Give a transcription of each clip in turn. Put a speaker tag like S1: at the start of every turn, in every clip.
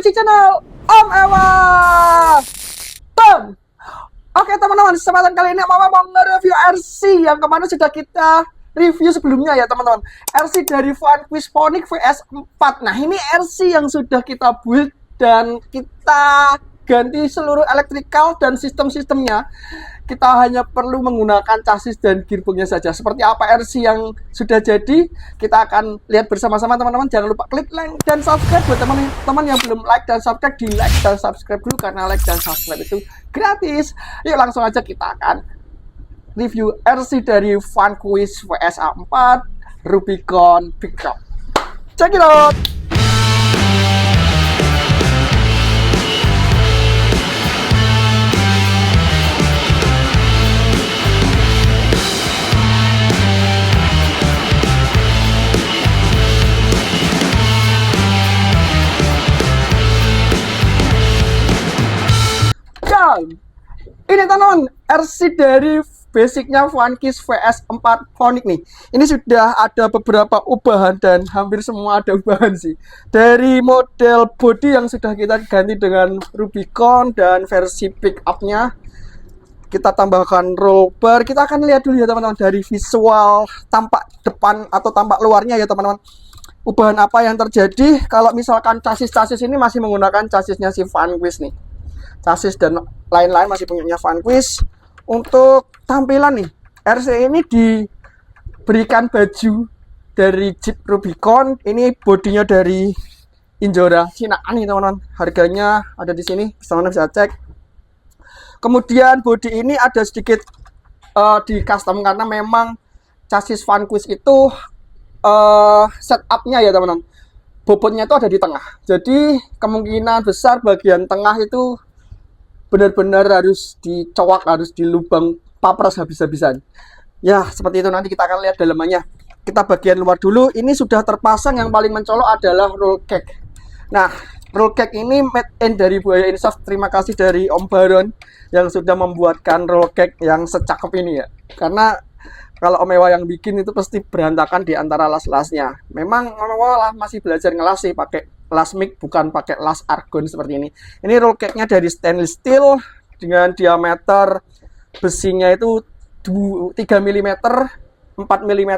S1: di channel Om Ewa. Bam. Oke teman-teman, kesempatan kali ini Om Ewa mau nge-review RC yang kemarin sudah kita review sebelumnya ya teman-teman. RC dari Vanquish Phonic VS4. Nah ini RC yang sudah kita build dan kita ganti seluruh elektrikal dan sistem-sistemnya. Kita hanya perlu menggunakan chassis dan gearboxnya saja. Seperti apa RC yang sudah jadi, kita akan lihat bersama-sama teman-teman. Jangan lupa klik like dan subscribe buat teman-teman yang belum like dan subscribe, di like dan subscribe dulu karena like dan subscribe itu gratis. Yuk langsung aja kita akan review RC dari Vanquish VS4 Rubicon Pickup. Check it out. Ini teman-teman, RC dari basicnya Vanquish VS4 Phonic nih. Ini sudah ada beberapa ubahan dan hampir semua ada ubahan sih. Dari model body yang sudah kita ganti dengan Rubicon dan versi pick-up-nya kita tambahkan roll bar. Kita akan lihat dulu ya teman-teman dari visual tampak depan atau tampak luarnya ya teman-teman. Ubahan apa yang terjadi kalau misalkan chassis ini masih menggunakan chassisnya si Vanquish nih. Chassis dan lain-lain masih punyanya Vanquish. Untuk tampilan nih, RC ini diberikan baju dari Jeep Rubicon. Ini bodinya dari Injora Cina nih teman-teman. Harganya ada di sini, teman-teman bisa cek. Kemudian bodi ini ada sedikit di custom karena memang chassis Vanquish itu setupnya ya teman-teman, bobotnya itu ada di tengah. Jadi kemungkinan besar bagian tengah itu benar-benar harus dicowak, harus dilubang papras habis-habisan. Ya, seperti itu nanti kita akan lihat dalamannya. Kita bagian luar dulu. Ini sudah terpasang, yang paling mencolok adalah roll cage. Nah, roll cage ini made in dari Buaya Insaf. Terima kasih dari Om Baron yang sudah membuatkan roll cage yang secakep ini ya. Karena kalau Om Ewa yang bikin itu pasti berantakan di antara las-lasnya. Memang Om Ewa masih belajar ngelas sih, pakai las mic, bukan pakai las argon seperti ini. Ini roll cage-nya dari stainless steel dengan diameter besinya itu 3 mm, 4 mm,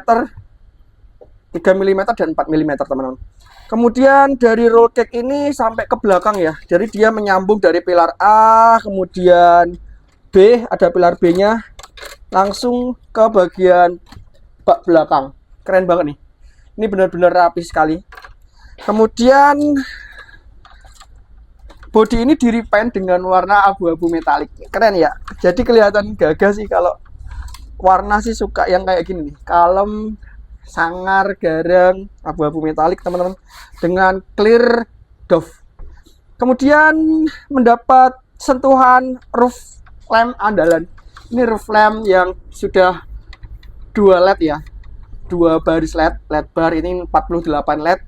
S1: 3 mm dan 4 mm teman-teman. Kemudian dari roll cage ini sampai ke belakang ya. Jadi dia menyambung dari pilar A, kemudian B, ada pilar B-nya, langsung ke bagian bak belakang. Keren banget nih. Ini benar-benar rapi sekali. Kemudian bodi ini di-repaint dengan warna abu-abu metalik. Keren ya. Jadi kelihatan gagah sih kalau warna sih suka yang kayak gini nih. Kalem, sangar, garang, abu-abu metalik teman-teman dengan clear dove. Kemudian mendapat sentuhan roof lamp andalan. Ini roof lamp yang sudah 2 LED ya. 2 baris LED bar ini 48 LED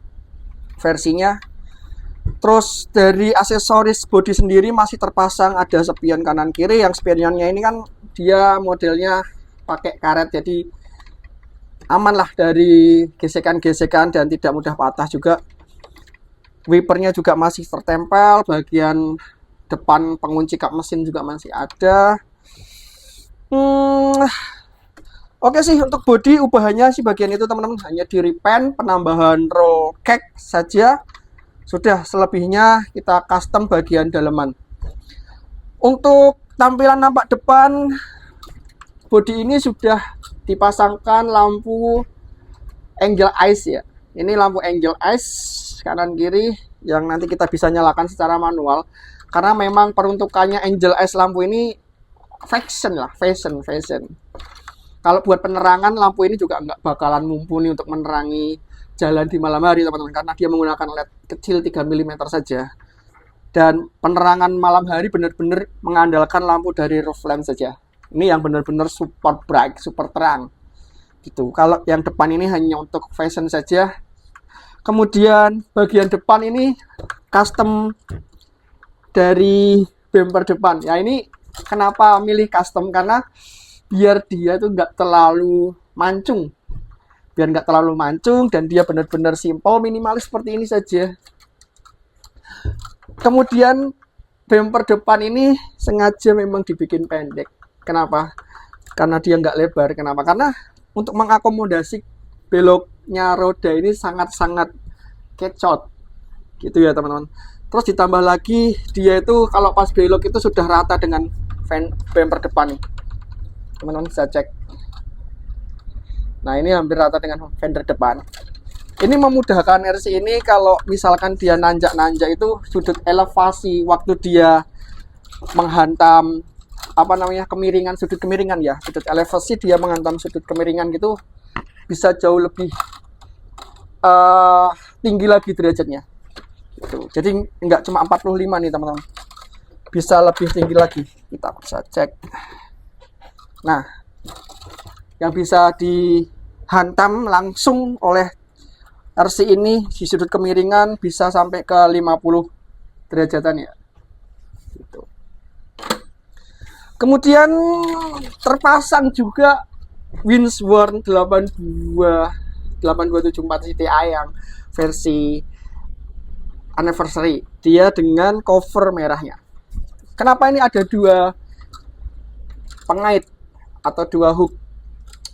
S1: versinya. Terus dari aksesoris bodi sendiri masih terpasang ada spion kanan kiri. Yang spionnya ini kan dia modelnya pakai karet, jadi aman lah dari gesekan-gesekan dan tidak mudah patah juga. Wipernya juga masih tertempel. Bagian depan pengunci kap mesin juga masih ada. Oke sih, untuk bodi ubahannya sih bagian itu teman-teman hanya di repaint, penambahan roll cage saja. Sudah, selebihnya kita custom bagian dalaman. Untuk tampilan nampak depan, bodi ini sudah dipasangkan lampu angel eyes ya. Ini lampu angel eyes kanan kiri yang nanti kita bisa nyalakan secara manual. Karena memang peruntukannya angel eyes lampu ini fashion. Kalau buat penerangan, lampu ini juga nggak bakalan mumpuni untuk menerangi jalan di malam hari teman-teman, karena dia menggunakan LED kecil 3 mm saja. Dan penerangan malam hari benar-benar mengandalkan lampu dari roof lamp saja. Ini yang benar-benar super bright, super terang gitu. Kalau yang depan ini hanya untuk fashion saja. Kemudian bagian depan ini custom dari bumper depan. Ya ini kenapa milih custom, karena biar dia tuh nggak terlalu mancung, dan dia benar-benar simple, minimalis seperti ini saja. Kemudian bumper depan ini sengaja memang dibikin pendek. Kenapa? Karena dia nggak lebar. Kenapa? Karena untuk mengakomodasi beloknya roda ini sangat-sangat kecot. Gitu ya teman-teman. Terus ditambah lagi dia itu kalau pas belok itu sudah rata dengan bumper depan nih. Teman-teman bisa cek. Nah ini hampir rata dengan fender depan. Ini memudahkan RC ini kalau misalkan dia nanjak-nanjak itu sudut elevasi waktu dia menghantam kemiringan, sudut kemiringan ya, sudut elevasi dia menghantam sudut kemiringan gitu bisa jauh lebih tinggi lagi derajatnya. Jadi nggak cuma 45 nih teman-teman, bisa lebih tinggi lagi. Kita bisa cek. Nah, yang bisa dihantam langsung oleh RC ini di sudut kemiringan bisa sampai ke 50 derajatan ya. Gitu. Kemudian terpasang juga Windsworn 8274 CTI yang versi anniversary, dia dengan cover merahnya. Kenapa ini ada dua pengait atau dua hook?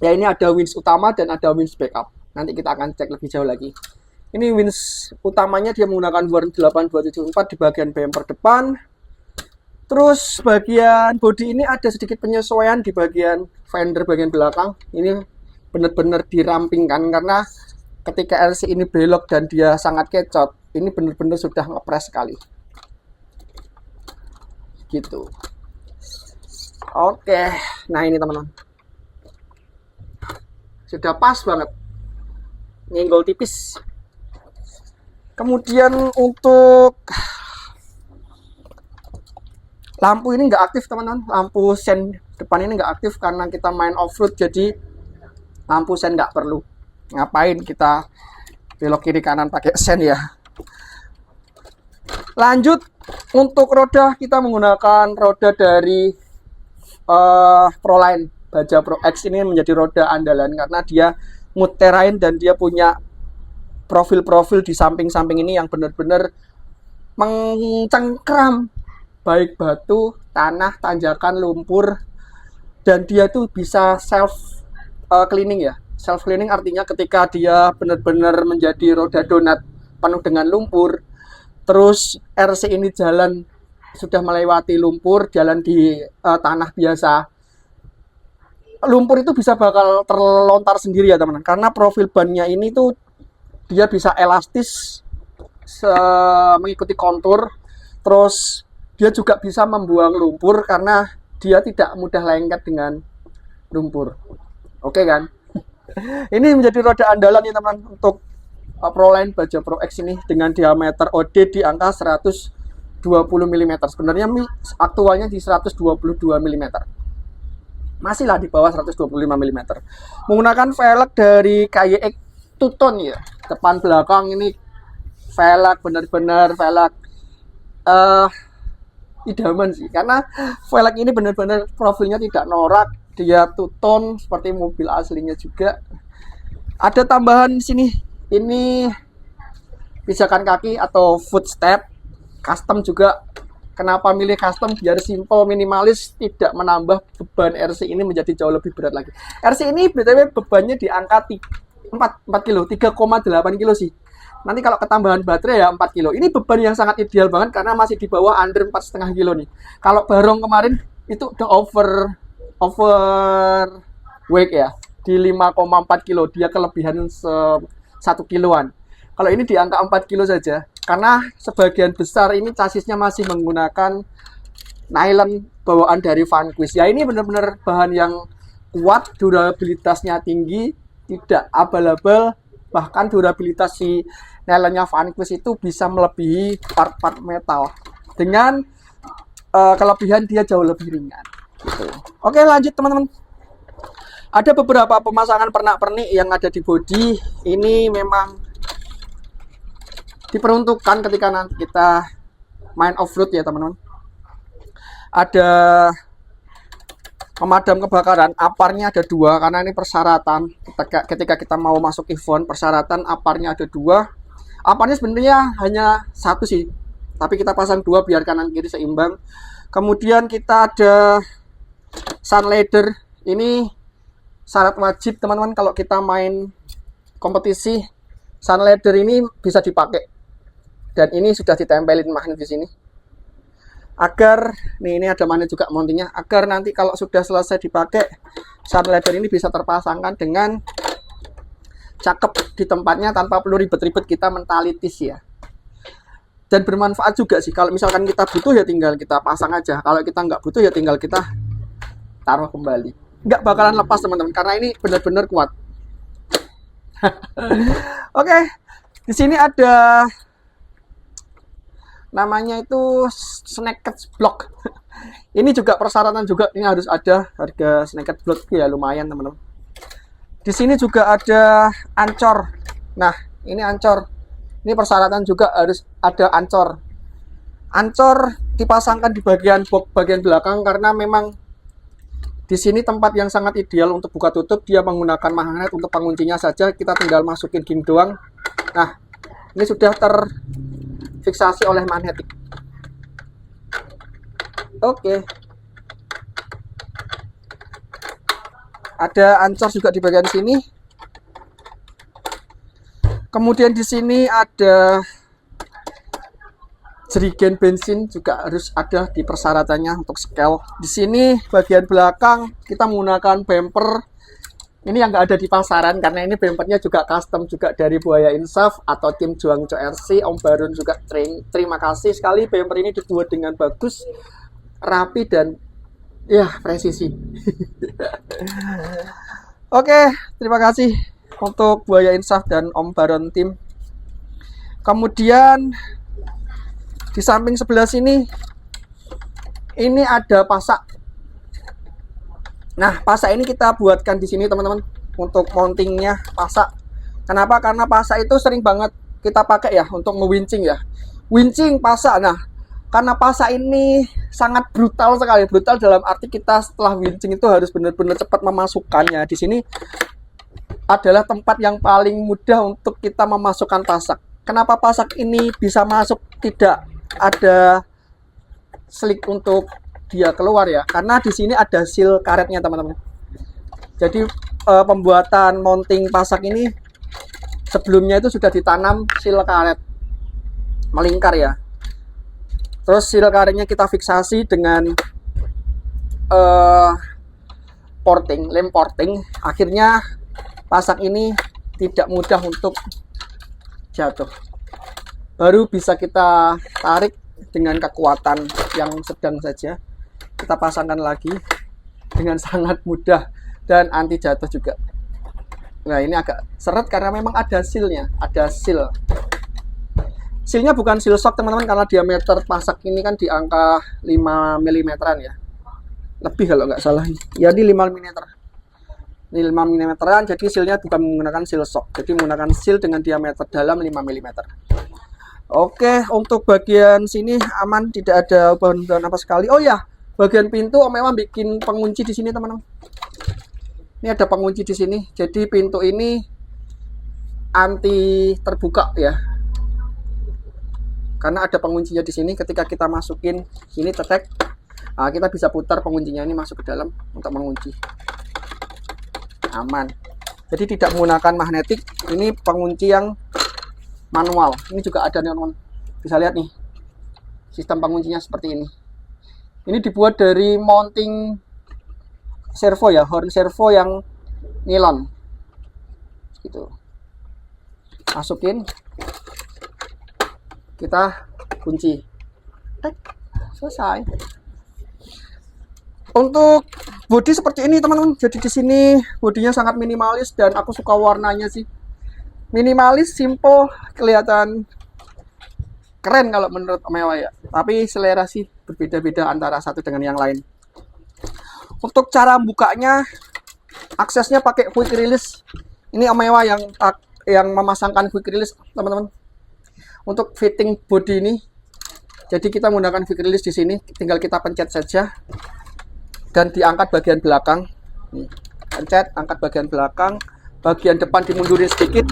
S1: Ya ini ada winch utama dan ada winch backup. Nanti kita akan cek lebih jauh lagi. Ini winch utamanya dia menggunakan Warn 8274 di bagian bumper depan. Terus bagian bodi ini ada sedikit penyesuaian di bagian fender bagian belakang. Ini benar-benar dirampingkan karena ketika RC ini belok dan dia sangat kecot, ini benar-benar sudah ngepres sekali. Gitu. Oke, nah ini teman-teman. Sudah pas banget. Nyenggol tipis. Kemudian untuk lampu ini nggak aktif teman-teman. Lampu sen depan ini nggak aktif karena kita main off-road, jadi lampu sen nggak perlu. Ngapain kita belok kiri kanan pakai sen ya. Lanjut untuk roda, kita menggunakan roda dari Proline. Baja Pro X ini menjadi roda andalan karena dia mood terrain dan dia punya profil-profil di samping-samping ini yang benar-benar mencengkram baik batu, tanah, tanjakan, lumpur, dan dia tuh bisa self cleaning ya. Self cleaning artinya ketika dia benar-benar menjadi roda donat penuh dengan lumpur, terus RC ini jalan sudah melewati lumpur, jalan di tanah biasa, lumpur itu bisa bakal terlontar sendiri ya teman-teman, karena profil bannya ini tuh dia bisa elastis mengikuti kontur, terus dia juga bisa membuang lumpur karena dia tidak mudah lengket dengan lumpur. Oke kan? Ini menjadi roda andalan ya teman-teman untuk Proline Baja Pro X ini dengan diameter OD di angka 120 mm. Sebenarnya aktualnya di 122 mm. Masihlah di bawah 125 mm. Menggunakan velg dari KYX two-tone ya. Depan belakang ini velg, benar-benar velg idaman sih, karena velg ini benar-benar profilnya tidak norak, dia two-tone seperti mobil aslinya juga. Ada tambahan sini, ini pijakan kaki atau footstep custom juga. Kenapa milih custom? Biar simple, minimalis, tidak menambah beban RC ini menjadi jauh lebih berat lagi. RC ini BTW bebannya di angka 4 kilo, 3,8 kilo sih. Nanti kalau ketambahan baterai ya 4 kilo. Ini beban yang sangat ideal banget karena masih di bawah under 4,5 kilo nih. Kalau Barong kemarin itu udah over weight ya, di 5,4 kilo. Dia kelebihan 1 kiloan. Kalau ini di angka 4 kilo saja. Karena sebagian besar ini chassisnya masih menggunakan nylon bawaan dari Vanquish. Ya ini benar-benar bahan yang kuat, durabilitasnya tinggi, tidak abal-abal. Bahkan durabilitas si nylonnya Vanquish itu bisa melebihi part-part metal. Dengan kelebihan dia jauh lebih ringan. Gitu. Oke lanjut teman-teman. Ada beberapa pemasangan pernak-pernik yang ada di bodi. Ini memang diperuntukkan ketika nanti kita main off-road ya teman-teman. Ada pemadam kebakaran, aparnya ada 2 karena ini persyaratan ketika kita mau masuk event, persyaratan aparnya ada 2. Aparnya sebenarnya hanya 1 sih, tapi kita pasang 2 biar kanan kiri seimbang. Kemudian kita ada sun ladder. Ini syarat wajib teman-teman kalau kita main kompetisi. Sun ladder ini bisa dipakai, dan ini sudah ditempelin magnet di sini agar ini ada magnet juga mountingnya, agar nanti kalau sudah selesai dipakai, sun ladder ini bisa terpasangkan dengan cakep di tempatnya tanpa perlu ribet-ribet kita mentalitis ya. Dan bermanfaat juga sih, kalau misalkan kita butuh ya tinggal kita pasang aja, kalau kita nggak butuh ya tinggal kita taruh kembali. Nggak bakalan lepas teman-teman, karena ini benar-benar kuat. Oke, di sini ada namanya itu snacket block. Ini juga persyaratan juga, ini harus ada harga snacket block ya, lumayan teman-teman. Di sini juga ada ancor. Nah, ini ancor. Ini persyaratan juga harus ada ancor. Ancor dipasangkan di bagian box bagian belakang karena memang di sini tempat yang sangat ideal untuk buka tutup. Dia menggunakan magnet untuk penguncinya saja, kita tinggal masukin gini doang. Nah, ini sudah terfiksasi oleh magnetik. Oke. Ada ancor juga di bagian sini. Kemudian di sini ada jerigen bensin juga harus ada di persyaratannya untuk scale. Di sini bagian belakang kita menggunakan bumper. Ini yang nggak ada di pasaran karena ini bumpernya juga custom juga dari Buaya Insaf atau tim Juang RC. Om Barun juga terima kasih sekali, bumper ini dibuat dengan bagus, rapi dan ya presisi. Oke, terima kasih untuk Buaya Insaf dan Om Baron tim. Kemudian di samping sebelah sini ini ada pasak. Nah, pasak ini kita buatkan di sini teman-teman untuk mountingnya pasak. Kenapa? Karena pasak itu sering banget kita pakai ya untuk ngewincing ya. Wincing pasak. Nah, karena pasak ini sangat brutal sekali. Brutal dalam arti kita setelah wincing itu harus benar-benar cepat memasukkannya. Di sini adalah tempat yang paling mudah untuk kita memasukkan pasak. Kenapa pasak ini bisa masuk, tidak ada slik untuk dia keluar ya? Karena di sini ada seal karetnya teman-teman. Jadi pembuatan mounting pasak ini sebelumnya itu sudah ditanam seal karet melingkar ya. Terus seal karetnya kita fiksasi dengan porting, lem porting. Akhirnya pasak ini tidak mudah untuk jatuh. Baru bisa kita tarik dengan kekuatan yang sedang saja. Kita pasangkan lagi dengan sangat mudah dan anti jatuh juga. Nah, ini agak seret karena memang ada sealnya, ada seal. Sealnya bukan seal shock teman-teman, karena diameter pasak ini kan di angka 5 mm-an ya. Lebih kalau nggak salah. Ya, di 5 mm. Ini 5 mm-an, jadi sealnya bukan menggunakan seal shock, jadi menggunakan seal dengan diameter dalam 5 mm. Oke, untuk bagian sini aman, tidak ada bahan-bahan apa sekali. Oh ya, bagian pintu Om Ewa bikin pengunci di sini teman-teman. Ini ada pengunci di sini, jadi pintu ini anti terbuka ya, karena ada penguncinya di sini. Ketika kita masukin sini tetek, nah, kita bisa putar penguncinya ini masuk ke dalam untuk mengunci. Aman. Jadi tidak menggunakan magnetik. Ini pengunci yang manual. Ini juga ada nih teman-teman. Bisa lihat nih. Sistem penguncinya seperti ini. Ini dibuat dari mounting servo ya, horn servo yang nilon. Gitu. Masukin. Kita kunci. Selesai. Untuk bodi seperti ini teman-teman. Jadi di sini bodinya sangat minimalis dan aku suka warnanya sih. Minimalis, simple, kelihatan keren kalau menurut Om Ewa ya. Tapi selera sih berbeda-beda antara satu dengan yang lain. Untuk cara bukanya, aksesnya pakai quick release. Ini Om Ewa yang memasangkan quick release teman-teman. Untuk fitting bodi ini, jadi kita menggunakan quick release di sini. Tinggal kita pencet saja. Dan diangkat bagian belakang. Pencet, angkat bagian belakang. Bagian depan dimundurin sedikit.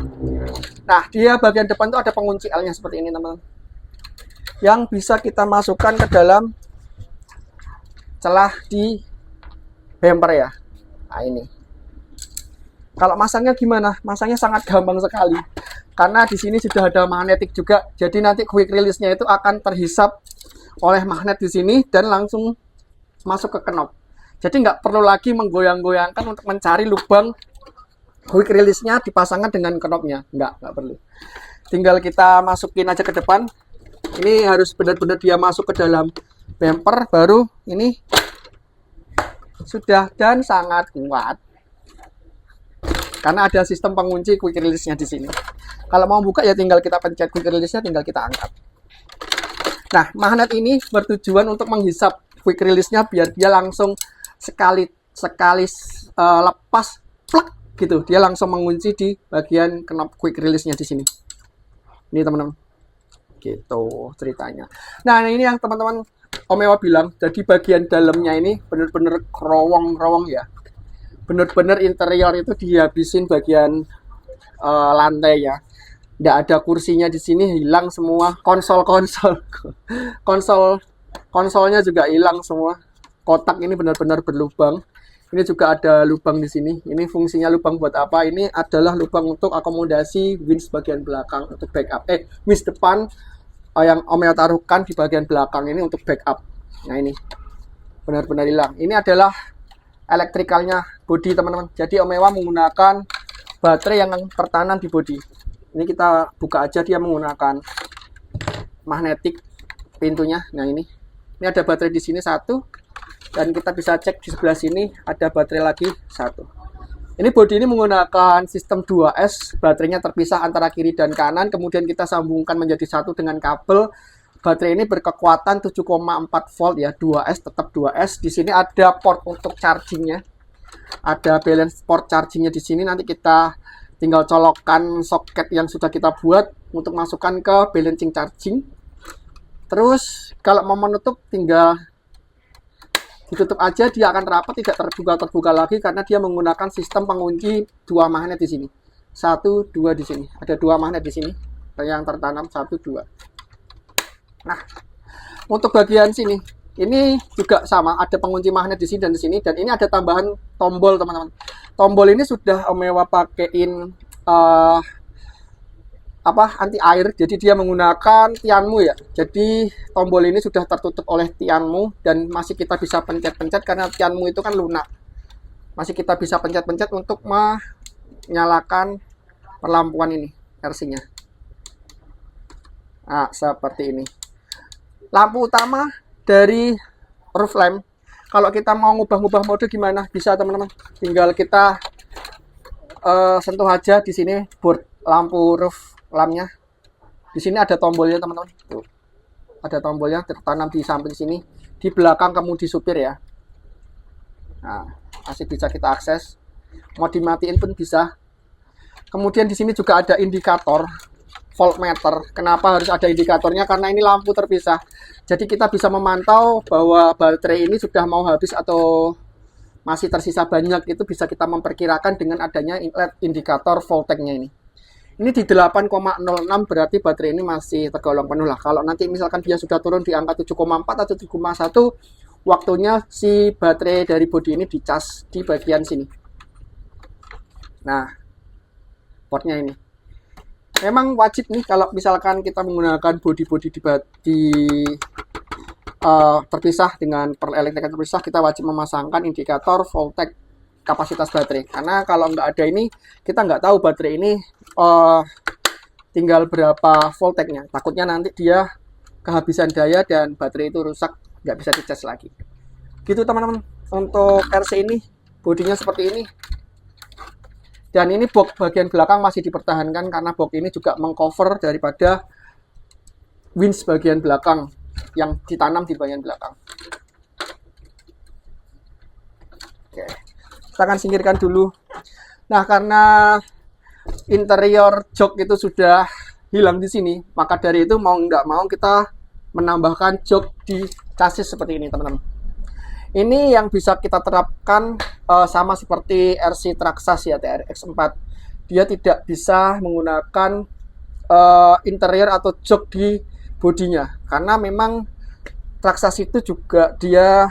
S1: Nah, dia bagian depan itu ada pengunci L-nya seperti ini, teman-teman. yang bisa kita masukkan ke dalam celah di bumper ya. Nah ini. Kalau masangnya gimana? Masangnya sangat gampang sekali. Karena di sini sudah ada magnetik juga. Jadi nanti quick release-nya itu akan terhisap oleh magnet di sini dan langsung masuk ke knop. Jadi nggak perlu lagi menggoyang-goyangkan untuk mencari lubang quick release-nya dipasangkan dengan knopnya. Nggak perlu. Tinggal kita masukin aja ke depan. Ini harus benar-benar dia masuk ke dalam bumper, baru ini sudah dan sangat kuat. Karena ada sistem pengunci quick release-nya di sini. Kalau mau buka ya tinggal kita pencet quick release-nya, tinggal kita angkat. Nah, magnet ini bertujuan untuk menghisap quick release-nya biar dia langsung sekali lepas plak gitu. Dia langsung mengunci di bagian knop quick release-nya di sini. Ini teman-teman. Gitu ceritanya. Nah, ini yang teman-teman Om Ewa bilang, jadi bagian dalamnya ini bener-bener kerowong-kerowong ya. Bener-bener interior itu dihabisin bagian lantai ya. Nggak ada kursinya di sini, hilang semua. Konsolnya juga hilang semua. Kotak ini benar-benar berlubang. Ini juga ada lubang di sini. Ini fungsinya lubang buat apa? Ini adalah lubang untuk akomodasi winch bagian belakang untuk backup. Winch depan yang Om Ewa taruhkan di bagian belakang ini untuk backup. Nah ini benar-benar hilang. Ini adalah elektrikalnya bodi teman-teman. Jadi Om Ewa menggunakan baterai yang tertanam di bodi. Ini kita buka aja, dia menggunakan magnetik pintunya. Nah ini ada baterai di sini satu, dan kita bisa cek di sebelah sini ada baterai lagi satu. Ini bodi ini menggunakan sistem 2S, baterainya terpisah antara kiri dan kanan, kemudian kita sambungkan menjadi satu dengan kabel. Baterai ini berkekuatan 7,4 volt ya, 2S tetap 2S. Di sini ada port untuk chargingnya, ada balance port chargingnya di sini. Nanti kita tinggal colokkan soket yang sudah kita buat untuk masukkan ke balancing charging. Terus kalau mau menutup tinggal ditutup aja, dia akan rapat, tidak terbuka lagi karena dia menggunakan sistem pengunci dua magnet di sini. 1, 2 di sini. Ada dua magnet di sini yang tertanam 1, 2. Nah, untuk bagian sini ini juga sama, ada pengunci magnet di sini dan di sini, dan ini ada tambahan tombol teman-teman. Tombol ini sudah Om Ewa pakein anti air, jadi dia menggunakan tianmu ya. Jadi tombol ini sudah tertutup oleh tianmu dan masih kita bisa pencet-pencet karena tianmu itu kan lunak. Masih kita bisa pencet-pencet untuk menyalakan perlampuan ini, RC-nya. Nah, seperti ini. Lampu utama dari roof lamp. Kalau kita mau ngubah-ngubah mode gimana? Bisa teman-teman. Tinggal kita sentuh aja di sini board lampu roof lampnya. Di sini ada tombolnya teman-teman. Tuh. Ada tombolnya tertanam di samping sini. Di belakang kemudi supir ya. Nah, masih bisa kita akses. Mau dimatiin pun bisa. Kemudian di sini juga ada indikator voltmeter. Kenapa harus ada indikatornya? Karena ini lampu terpisah. Jadi kita bisa memantau bahwa baterai ini sudah mau habis atau masih tersisa banyak. Itu bisa kita memperkirakan dengan adanya indikator voltage-nya ini. Ini di 8,06 berarti baterai ini masih tergolong penuh lah. Kalau nanti misalkan dia sudah turun di angka 7,4 atau 7,1, waktunya si baterai dari bodi ini dicas di bagian sini. Nah, portnya ini. Memang wajib nih kalau misalkan kita menggunakan bodi-bodi terpisah dengan perelektrikan terpisah, kita wajib memasangkan indikator voltage kapasitas baterai. Karena kalau nggak ada ini, kita nggak tahu baterai ini tinggal berapa voltage-nya. Takutnya nanti dia kehabisan daya dan baterai itu rusak, nggak bisa dicas lagi. Gitu teman-teman. Untuk RC ini, bodinya seperti ini. Dan ini box bagian belakang masih dipertahankan karena box ini juga mengcover daripada winch bagian belakang yang ditanam di bagian belakang. Oke, kita akan singkirkan dulu. Nah, karena interior jok itu sudah hilang di sini, maka dari itu mau nggak mau kita menambahkan jok di chassis seperti ini teman-teman. Ini yang bisa kita terapkan sama seperti RC Traxxas ya, TRX4. Dia tidak bisa menggunakan interior atau jok di bodinya, karena memang Traxxas itu juga dia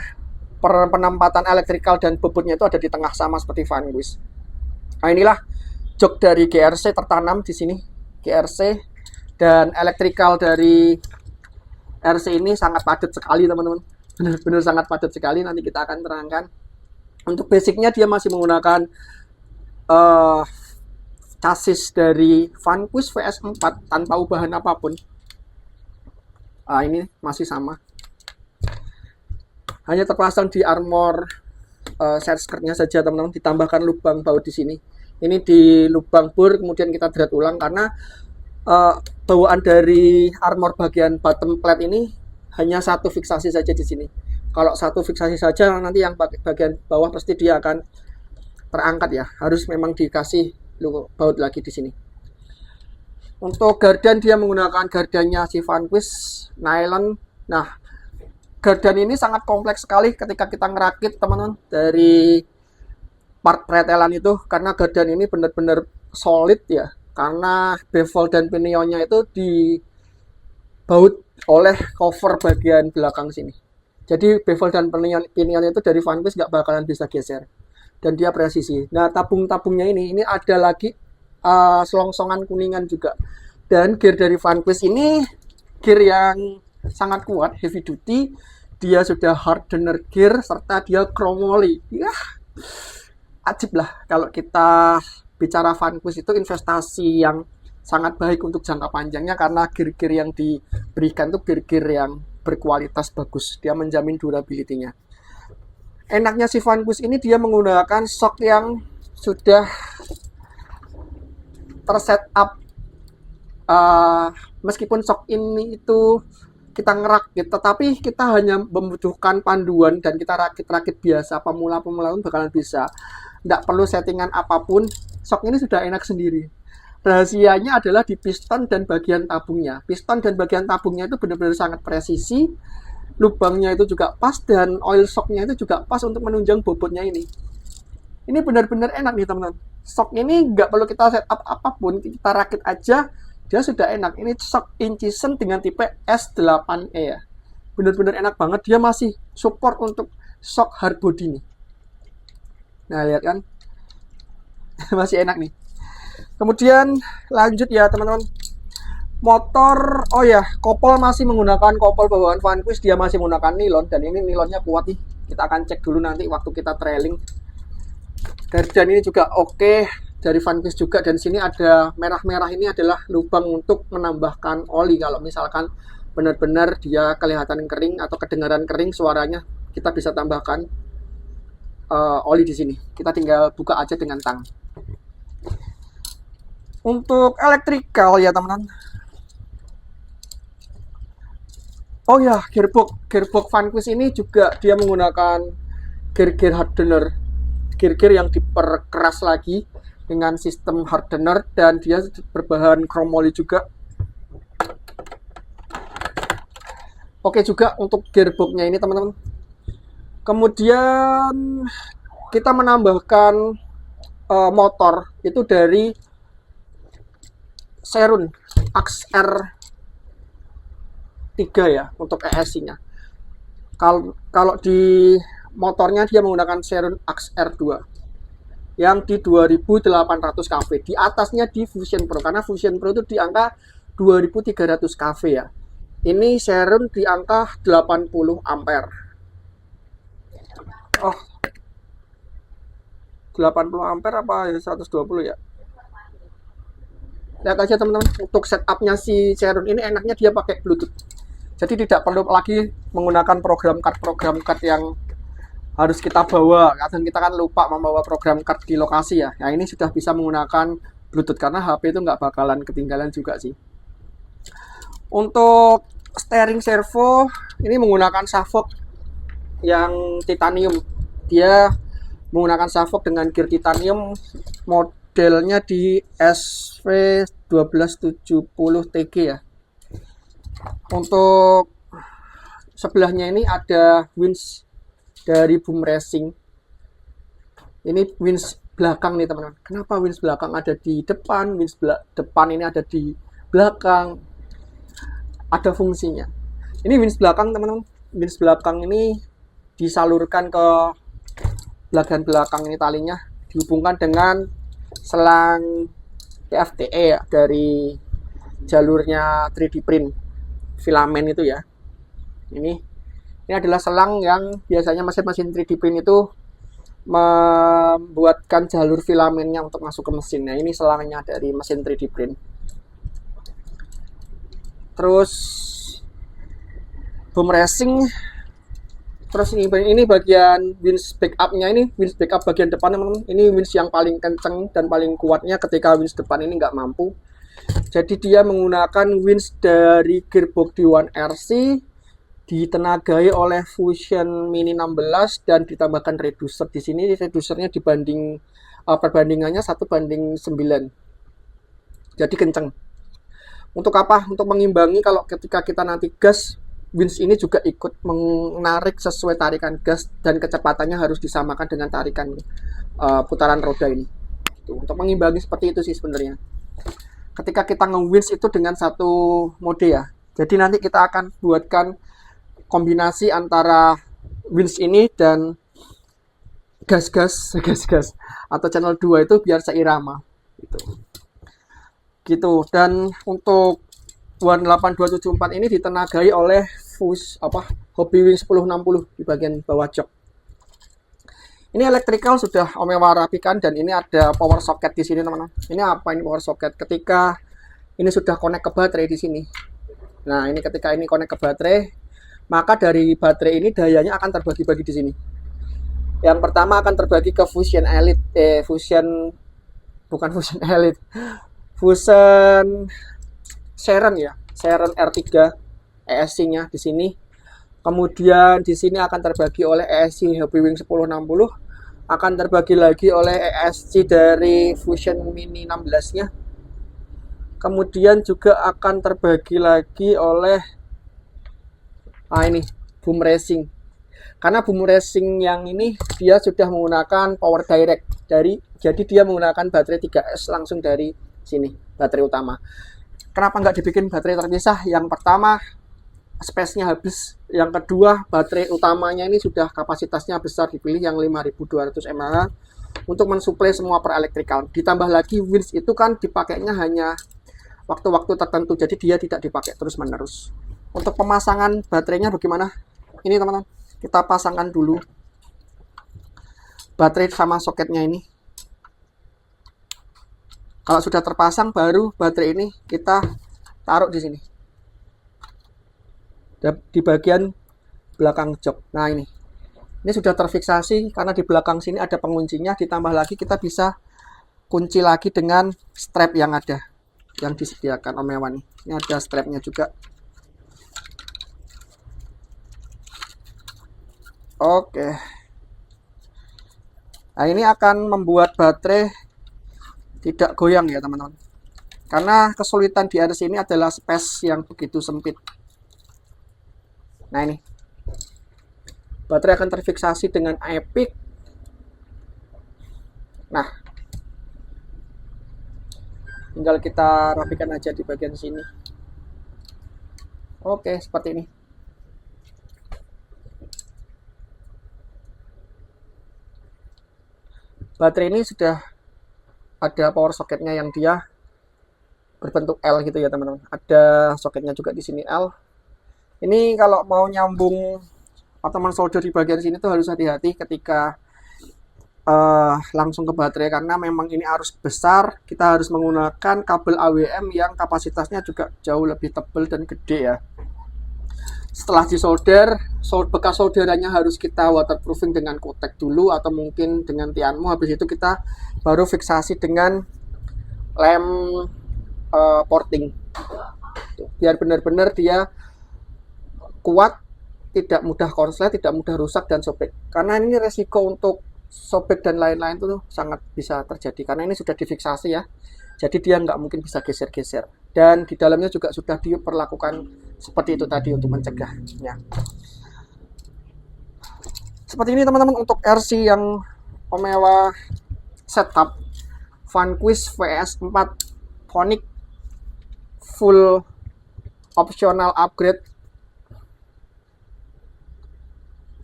S1: penempatan elektrikal dan bobotnya itu ada di tengah sama seperti Vanquish. Nah, inilah jok dari GRC tertanam di sini. GRC dan elektrikal dari RC ini sangat padat sekali, teman-teman. Benar-benar sangat padat sekali. Nanti kita akan terangkan. Untuk basicnya dia masih menggunakan chassis dari Vanquish VS4 tanpa ubahan apapun. Ini masih sama. Hanya terpasang di armor side skirtnya saja, teman-teman. Ditambahkan lubang baut di sini. Ini di lubang bor, kemudian kita drat ulang karena bawaan dari armor bagian bottom plate ini hanya satu fiksasi saja di sini. Kalau satu fiksasi saja, nanti yang bagian bawah pasti dia akan terangkat ya. Harus memang dikasih baut lagi di sini. Untuk gardan dia menggunakan gardannya si Vanquish nylon. Nah, gardan ini sangat kompleks sekali ketika kita ngerakit, teman-teman, dari part pretelan itu, karena gardan ini benar-benar solid ya, karena bevel dan pinionnya itu dibaut oleh cover bagian belakang sini. Jadi bevel dan pinionnya itu dari Vanquish nggak bakalan bisa geser, dan dia presisi. Nah, tabung-tabungnya ini ada lagi selongsongan kuningan juga, dan gear dari Vanquish ini gear yang sangat kuat, heavy duty. Dia sudah hardener gear serta dia chromoly. Ya, ajib lah kalau kita bicara Vanquish itu investasi yang sangat baik untuk jangka panjangnya, karena gear-gear yang diberikan itu gear-gear yang berkualitas bagus. Dia menjamin durability-nya. Enaknya si Vanquish ini dia menggunakan shock yang sudah terset up. Meskipun shock ini itu kita ngerakit, tetapi kita hanya membutuhkan panduan dan kita rakit-rakit biasa, pemula-pemula pun bakalan bisa. Tidak perlu settingan apapun, shock ini sudah enak sendiri. Rahasianya adalah di piston dan bagian tabungnya. Piston dan bagian tabungnya itu benar-benar sangat presisi, lubangnya itu juga pas, dan oil shocknya itu juga pas untuk menunjang bobotnya ini. Ini benar-benar enak nih, teman-teman. Shock ini nggak perlu kita setup apapun, kita rakit aja, dia sudah enak. Ini shock Inchison dengan tipe S8E ya. Benar-benar enak banget. Dia masih support untuk shock hard body nih. Nah, lihat kan. Masih enak nih. Kemudian lanjut ya, teman-teman. Motor, oh ya, kopel masih menggunakan kopel bawaan Vanquish. Dia masih menggunakan nilon, dan ini nilonnya kuat nih. Kita akan cek dulu nanti waktu kita trailing. Gardan ini juga oke. Dari Vanquish juga, dan sini ada merah-merah ini adalah lubang untuk menambahkan oli. Kalau misalkan benar-benar dia kelihatan kering atau kedengaran kering suaranya, kita bisa tambahkan oli di sini. Kita tinggal buka aja dengan tang. Untuk elektrikal ya, teman-teman. Oh ya, gearbox Vanquish ini juga dia menggunakan gear hardener, gear yang diperkeras lagi dengan sistem hardener, dan dia berbahan chromoly juga. Oke juga untuk gearboxnya ini, teman-teman. Kemudian kita menambahkan motor itu dari Cerun AXR 3 ya untuk ESC-nya. Kalau di motornya dia menggunakan Cerun AXR 2 yang di 2800 kV. Di atasnya di Fusion Pro, karena Fusion Pro itu di angka 2300 kV ya. Ini Cerun di angka 80 ampere. Oh, 80 ampere apa 120 ya? Lihat aja, teman-teman. Untuk setupnya si Cerun ini enaknya dia pakai Bluetooth. Jadi tidak perlu lagi menggunakan program card yang harus kita bawa. Kadang kita kan lupa membawa program card di lokasi ya. Nah, ini sudah bisa menggunakan Bluetooth, karena HP itu nggak bakalan ketinggalan juga sih. Untuk steering servo ini menggunakan Savok yang titanium. Dia menggunakan Savok dengan gear titanium, modelnya di SV1270TG ya. Untuk sebelahnya ini ada winch dari Boom Racing. Ini winch belakang nih, teman-teman. Kenapa winch belakang ada di depan, winch depan ini ada di belakang? ada fungsinya. Ini winch belakang teman-teman, winch belakang ini disalurkan ke bagian belakang ini, talinya dihubungkan dengan selang PFTE ya, dari jalurnya 3D print filamen itu ya. Ini adalah selang yang biasanya mesin-mesin 3D print itu membuatkan jalur filamennya untuk masuk ke mesinnya. Ini selangnya dari mesin 3D print. Terus boom racing. Terus ini bagian winch backupnya, ini winch backup bagian depan teman-teman. Ini winch yang paling kenceng dan paling kuatnya ketika winch depan ini nggak mampu. Jadi dia menggunakan winch dari gearbox D1RC, ditenagai oleh Fusion Mini 16 dan ditambahkan reducer. Di sini reducernya dibanding perbandingannya 1:9. Jadi kenceng. Untuk apa? Untuk mengimbangi kalau ketika kita nanti gas, winch ini juga ikut menarik sesuai tarikan gas dan kecepatannya harus disamakan dengan tarikan putaran roda ini. Untuk mengimbangi seperti itu sih sebenarnya. Ketika kita nge-winch itu dengan satu mode ya. Jadi nanti kita akan buatkan kombinasi antara winch ini dan gas atau channel 2 itu biar seirama gitu. Dan untuk 18274 ini ditenagai oleh Hobywing 1060 di bagian bawah jok. Ini electrical sudah Om Ewa rapikan, dan ini ada power socket di sini teman-teman. Ini apa ini power socket? Ketika ini sudah connect ke baterai di sini. Nah, ini ketika ini connect ke baterai, maka dari baterai ini dayanya akan terbagi-bagi di sini. Yang pertama akan terbagi ke Fusion Elite, Fusion Sharon ya, Sharon R3 ESC-nya di sini. Kemudian di sini akan terbagi oleh ESC Hobywing 1060, akan terbagi lagi oleh ESC dari Fusion Mini 16-nya. Kemudian juga akan terbagi lagi oleh ini boom racing. Karena boom racing yang ini dia sudah menggunakan power direct jadi dia menggunakan baterai 3S langsung dari sini, baterai utama. Kenapa nggak dibikin baterai terpisah? Yang pertama, space-nya habis. Yang kedua, baterai utamanya ini sudah kapasitasnya besar, dipilih yang 5200 mAh untuk mensuplai semua per elektrikal. Ditambah lagi winch itu kan dipakainya hanya waktu-waktu tertentu, jadi dia tidak dipakai terus-menerus. Untuk pemasangan baterainya bagaimana? Ini teman-teman, kita pasangkan dulu baterai sama soketnya ini. Kalau sudah terpasang, baru baterai ini kita taruh di sini, di bagian belakang jok. Nah, ini sudah terfiksasi karena di belakang sini ada penguncinya. Ditambah lagi kita bisa kunci lagi dengan strap yang ada, yang disediakan Om Ewa nih. Ini ada strapnya juga. Oke. Nah, ini akan membuat baterai tidak goyang ya teman-teman. Karena kesulitan di RC ini adalah space yang begitu sempit. Nah, ini baterai akan terfiksasi dengan Epic. Nah, tinggal kita rapikan aja di bagian sini. Oke, seperti ini. Baterai ini sudah ada power socketnya yang dia berbentuk L gitu ya teman-teman. Ada soketnya juga di sini L. Ini kalau mau nyambung atau solder di bagian sini tuh harus hati-hati ketika langsung ke baterai, karena memang ini arus besar. Kita harus menggunakan kabel AWM yang kapasitasnya juga jauh lebih tebal dan gede ya. Setelah disolder, bekas solderannya harus kita waterproofing dengan kotek dulu atau mungkin dengan tianmu. Habis itu kita baru fiksasi dengan lem porting. Biar benar-benar dia kuat, tidak mudah konslet, tidak mudah rusak dan sobek. Karena ini resiko untuk sobek dan lain-lain itu sangat bisa terjadi. Karena ini sudah difiksasi ya. Jadi dia nggak mungkin bisa geser-geser. Dan di dalamnya juga sudah diperlakukan seperti itu tadi untuk mencegahnya. Seperti ini teman-teman untuk RC yang Om Ewa setup Vanquish VS4 Phonic full optional upgrade.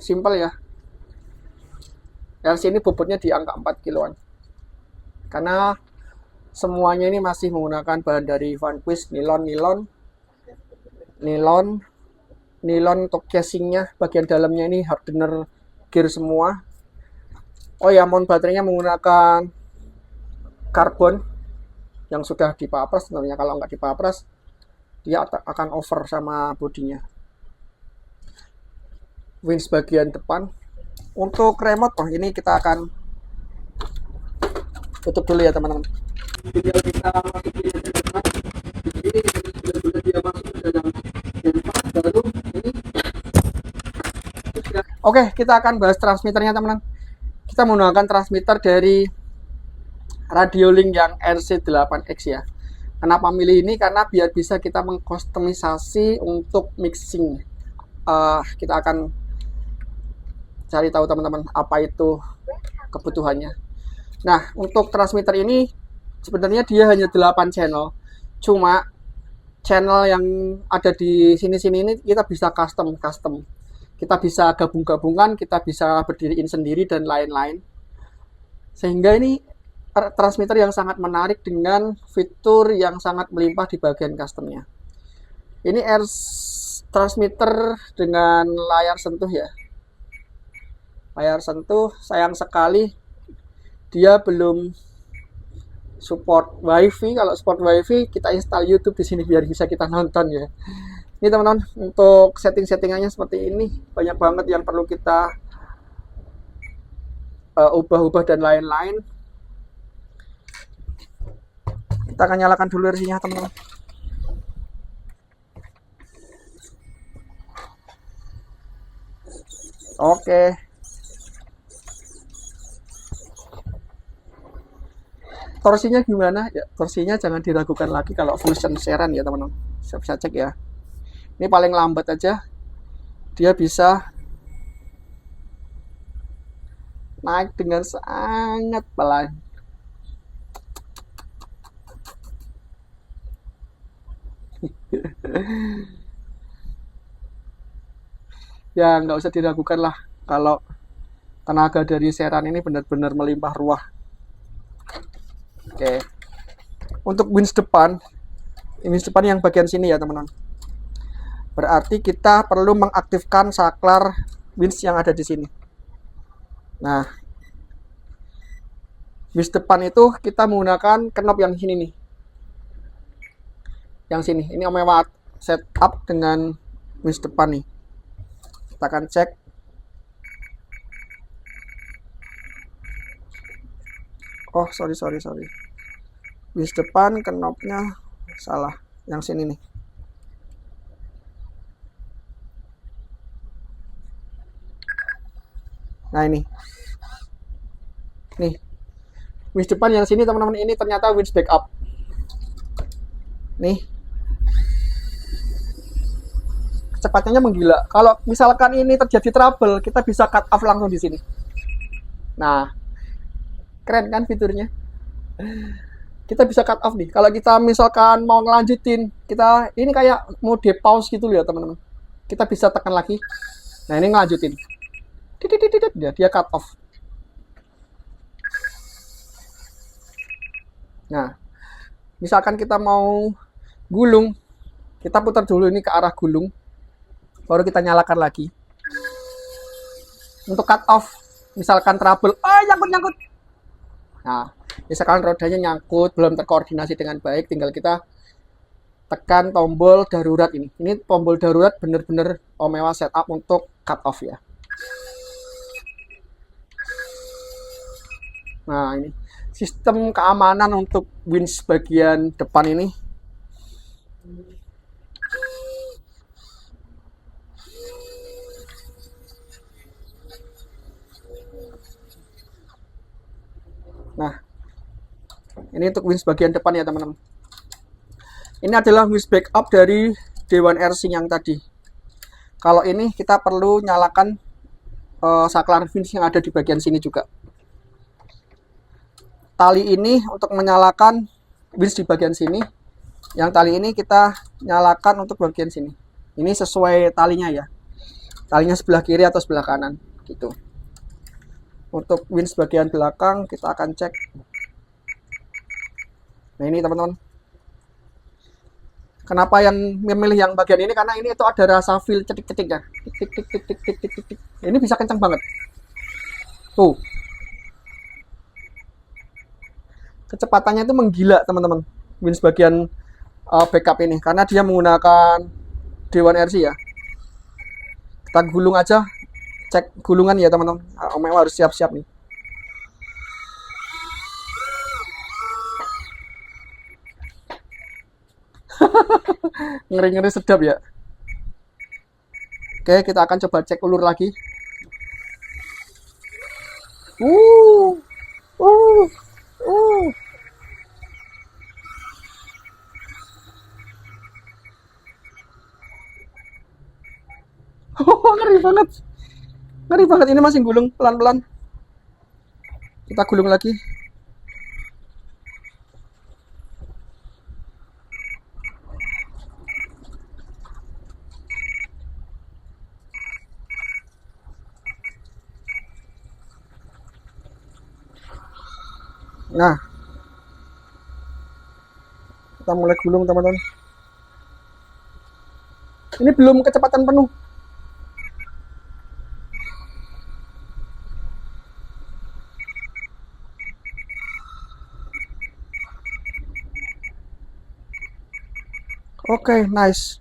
S1: Simple ya. RC ini bobotnya di angka 4 kiloan. Karena semuanya ini masih menggunakan bahan dari Vanquish, nilon untuk casingnya, bagian dalamnya ini hardener gear semua. Oh ya, mount baterainya menggunakan karbon yang sudah dipapres. Sebenarnya kalau nggak dipapres dia akan over sama bodinya. Winch bagian depan. Untuk remote, ini kita akan tutup dulu ya teman-teman. Tinggal kita masuk di depan. Ini sudah dia masuk ke dalam depan, baru ini. Oke, kita akan bahas transmitternya teman-teman. Kita menggunakan transmitter dari Radiolink yang RC8X ya. Kenapa milih ini? Karena biar bisa kita mengkustomisasi untuk mixing. Kita akan cari tahu teman-teman apa itu kebutuhannya. Nah, untuk transmitter ini sebenarnya dia hanya 8 channel. Cuma channel yang ada di sini-sini ini kita bisa custom. Kita bisa gabung-gabungan, kita bisa berdiriin sendiri dan lain-lain. Sehingga ini transmitter yang sangat menarik dengan fitur yang sangat melimpah di bagian customnya. Ini transmitter dengan layar sentuh ya. Layar sentuh, sayang sekali dia belum support WiFi. Kalau support WiFi kita install YouTube di sini biar bisa kita nonton ya. Ini teman-teman, untuk setting-settingannya seperti ini, banyak banget yang perlu kita ubah-ubah dan lain-lain. Kita akan nyalakan dulu RC-nya teman-teman. Oke. Torsinya gimana? Ya, torsinya jangan diragukan lagi kalau function seran ya teman-teman. Bisa cek ya. Ini paling lambat aja dia bisa naik dengan sangat pelan. Ya nggak usah diragukan lah kalau tenaga dari seran ini benar-benar melimpah ruah. Oke. Untuk winch depan yang bagian sini ya teman-teman. Berarti kita perlu mengaktifkan saklar winch yang ada di sini. Nah, winch depan itu kita menggunakan knob yang sini nih. Yang sini, ini Omewa setup dengan winch depan nih. Kita akan cek. Oh, sorry. Winch depan knobnya salah. Yang sini nih. Nah ini. Nih. Winch depan yang sini teman-teman, ini ternyata winch backup. Nih. Kecepatannya menggila. Kalau misalkan ini terjadi trouble, kita bisa cut off langsung di sini. Nah, keren kan fiturnya? Kita bisa cut off nih. Kalau kita misalkan mau ngelanjutin, kita ini kayak mode pause gitu ya teman-teman. Kita bisa tekan lagi. Nah ini ngelanjutin. Dia cut off. Nah, misalkan kita mau gulung, kita putar dulu ini ke arah gulung, baru kita nyalakan lagi. Untuk cut off, misalkan trouble, nyangkut. Nah, misalkan rodanya nyangkut, belum terkoordinasi dengan baik, tinggal kita tekan tombol darurat ini. Ini tombol darurat bener-bener Omewa setup untuk cut off ya. Nah, ini sistem keamanan untuk winch bagian depan ini. Nah, ini untuk winch bagian depan ya teman-teman. Ini adalah winch backup dari D1 RC yang tadi. Kalau ini kita perlu nyalakan saklar winch yang ada di bagian sini juga. Tali ini untuk menyalakan winch di bagian sini, Yang tali ini kita nyalakan untuk bagian sini. Ini sesuai talinya ya. Talinya sebelah kiri atau sebelah kanan gitu. Untuk winch bagian belakang kita akan cek. Nah ini teman-teman. Kenapa yang memilih yang bagian ini? Karena ini itu ada rasa feel cetik-cetiknya. Tik tik tik tik tik tik tik tik tik. Ini bisa kencang banget. Tuh. Kecepatannya itu menggila teman-teman. Winch bagian backup ini karena dia menggunakan Dewan RC ya. Kita gulung aja, cek gulungan ya teman-teman. Om Ewa harus siap-siap nih. Ngeri-ngeri sedap ya. Oke, kita akan coba cek ulur lagi. Uh, uh, uh. Oh, ngeri banget. Ngeri banget, ini masih gulung pelan-pelan. Kita gulung lagi. Nah, kita mulai gulung teman-teman. Ini belum kecepatan penuh. Oke, nice.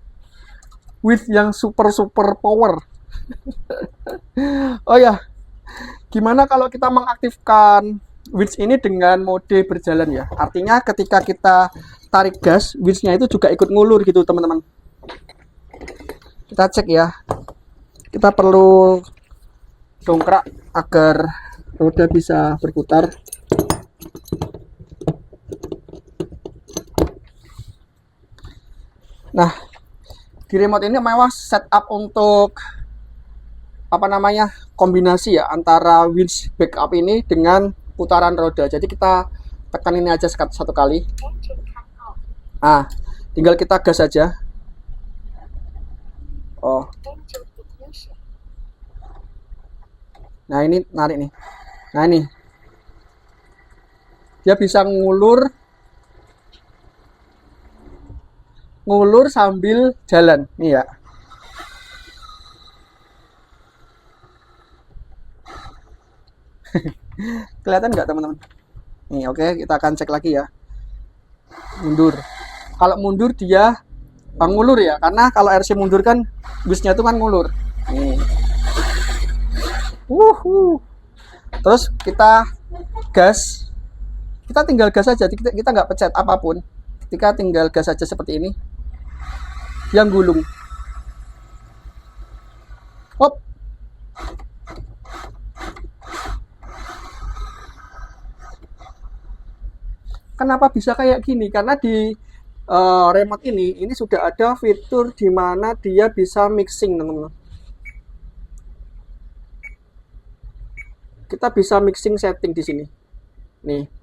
S1: With yang super power. Oh ya, gimana kalau kita mengaktifkan winch ini dengan mode berjalan ya? Artinya ketika kita tarik gas, winch-nya itu juga ikut ngulur gitu teman-teman. Kita cek ya. Kita perlu dongkrak agar roda bisa berputar. Nah, di remote ini mewah setup untuk apa namanya kombinasi ya antara winch backup ini dengan putaran roda. Jadi kita tekan ini aja satu kali. Ah, tinggal kita gas aja. Oh. Nah, ini narik nih. Nah, ini. Dia bisa ngulur sambil jalan. Nih ya. Kelihatan nggak teman-teman? Nih oke, kita akan cek lagi ya. Mundur. Kalau mundur dia ngulur ya, karena kalau RC mundur kan busnya itu kan ngulur. Nih. Terus kita gas. Kita tinggal gas aja, kita nggak pencet apapun. Ketika tinggal gas aja seperti ini. Yang gulung. Hop. Kenapa bisa kayak gini? Karena di remote ini sudah ada fitur di mana dia bisa mixing, teman-teman. Kita bisa mixing setting di sini. Nih.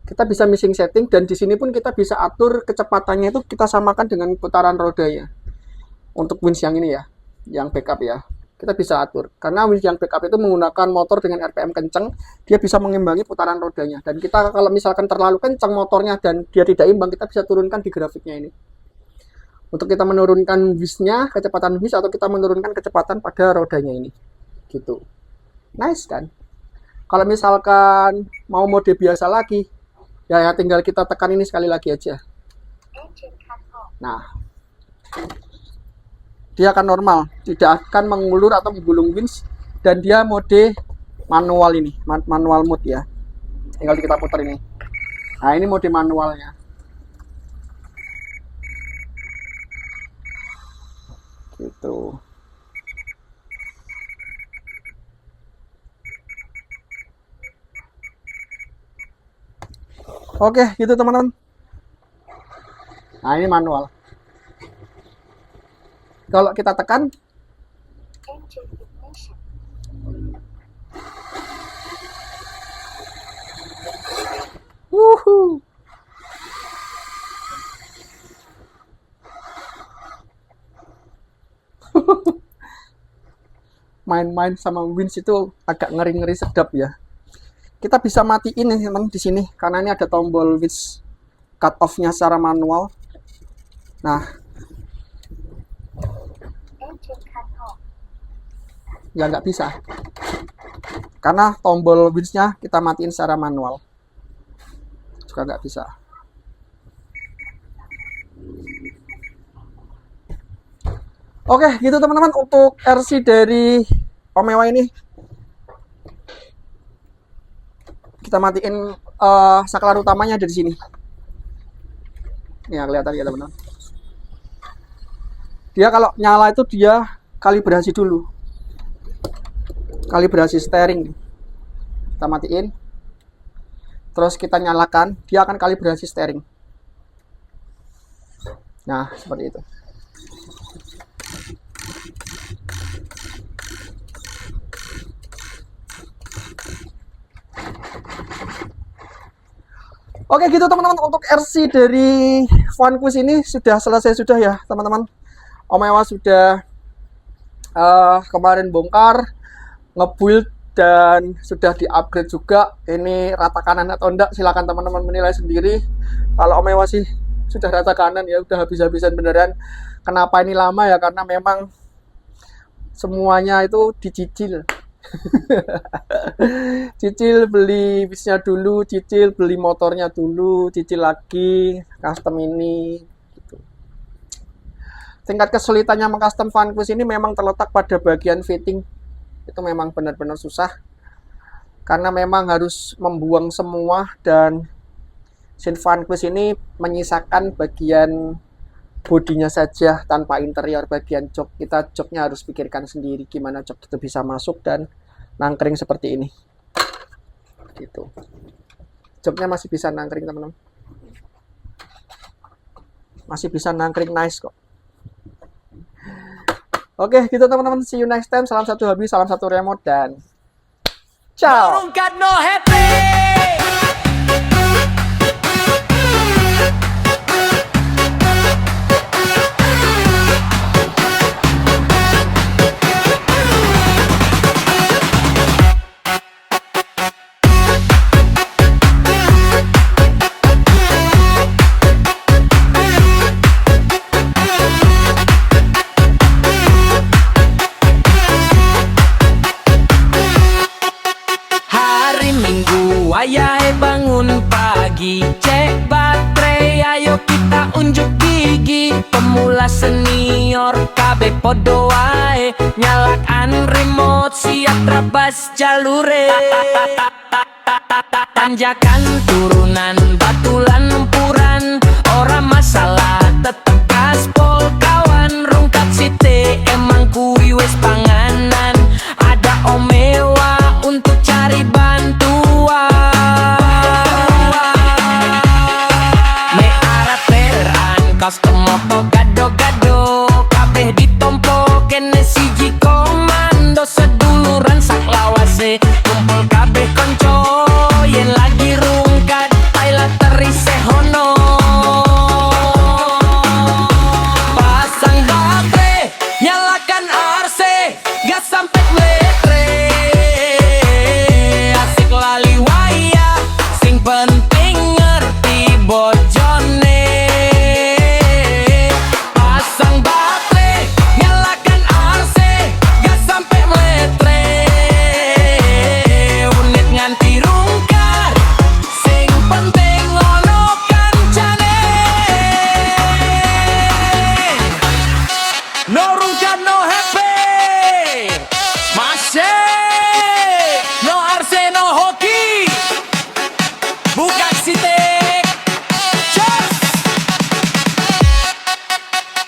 S1: Kita bisa mixing setting dan di sini pun kita bisa atur kecepatannya itu kita samakan dengan putaran roda ya. Untuk winch yang ini ya, yang backup ya. Kita bisa atur karena winch yang backup itu menggunakan motor dengan RPM kencang, dia bisa mengimbangi putaran rodanya. Dan kita kalau misalkan terlalu kencang motornya dan dia tidak imbang, kita bisa turunkan di grafiknya ini untuk kita menurunkan winch-nya, kecepatan winch, atau kita menurunkan kecepatan pada rodanya ini gitu. Nice kan? Kalau misalkan mau mode biasa lagi ya tinggal kita tekan ini sekali lagi aja. Nah, dia akan normal, tidak akan mengulur atau menggulung winch, dan dia mode manual ini, manual mode ya. Tinggal kita putar ini. Nah, ini mode manualnya. Gitu. Oke, gitu teman-teman. Nah, ini manual. Kalau kita tekan, main-main sama winch itu agak ngeri-ngeri sedap ya. Kita bisa matiin nih teman di sini karena ini ada tombol winch cut off-nya secara manual. Nah, ya nggak bisa karena tombol winch-nya kita matiin secara manual, juga nggak bisa. Oke, gitu teman-teman untuk RC dari Omewa ini. Kita matiin saklar utamanya ada di sini. Ya, kelihatan ya teman-teman. Dia kalau nyala itu dia kalibrasi dulu. Kalibrasi steering. Kita matiin. Terus kita nyalakan, dia akan kalibrasi steering. Nah, seperti itu. Oke gitu teman-teman, untuk RC dari Vanquish ini sudah selesai sudah ya teman-teman. Omewa sudah kemarin bongkar, ngebuild dan sudah di-upgrade juga. Ini rata kanan atau enggak silakan teman-teman menilai sendiri. Kalau Omewa sih sudah rata kanan ya, udah habis-habisan beneran. Kenapa ini lama ya, karena memang semuanya itu dicicil. Cicil beli bisnya dulu, cicil beli motornya dulu, cicil lagi custom ini gitu. Tingkat kesulitannya mengcustom Vanquish ini memang terletak pada bagian fitting. Itu memang benar-benar susah karena memang harus membuang semua, dan Shin Vanquish ini menyisakan bagian bodinya saja tanpa interior. Bagian jok, kita joknya harus pikirkan sendiri gimana jok itu bisa masuk dan nangkring seperti ini gitu. Joknya masih bisa nangkring teman-teman, masih bisa nangkring nice kok. Oke gitu teman-teman, see you next time. Salam satu hobi, salam satu remote, dan ciao.
S2: Ayahe bangun pagi, cek baterai, ayo kita unjuk gigi. Pemula senior kabeh podo wae, nyalakan remote siap terabas jalure. Tanjakan turunan batulan empuran, ora masalah tetep gaspol kawan. Rungkat site emang kuwi wis panganan, ada Omewa untuk cari bantuan. Custom moto gado-gado, kabeh ditompo kene siji komando. Seduluran sak lawase, kumpul kabeh konco, yen lagi rungkat aila terise hono. Pasang baterai, nyalakan RC, gas sampai meletre. Asik lali waya, sing penting ngerti bojone.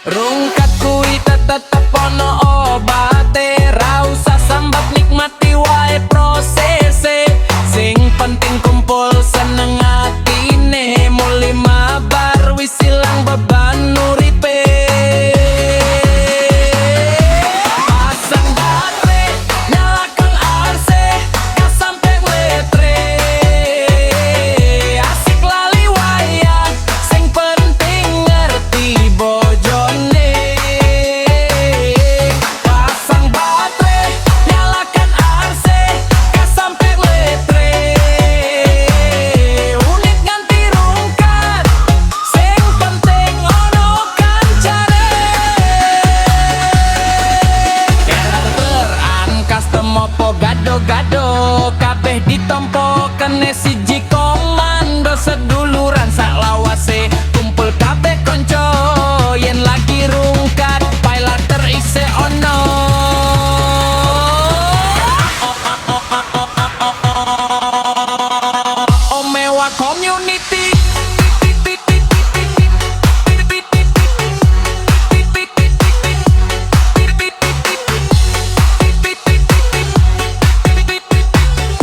S2: Rungkat kuwi tetep ono obate, ra usah sambat nikmati wae prosese. Sing penting kumpul seneng atine, muli mabar wis ilang beban uripe. Pasang baterai, nyalakan RC, gas sampe meletre. Asik lali wayang, sing penting ngerti bojone. ditompo kene siji komando seduluran sak lawase kumpul kabeh konco yen lagi rungkat pailater ise ono Omewa Community.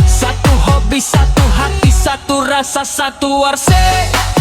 S2: Satu hobi, satu hati, satu rasa, satu warse.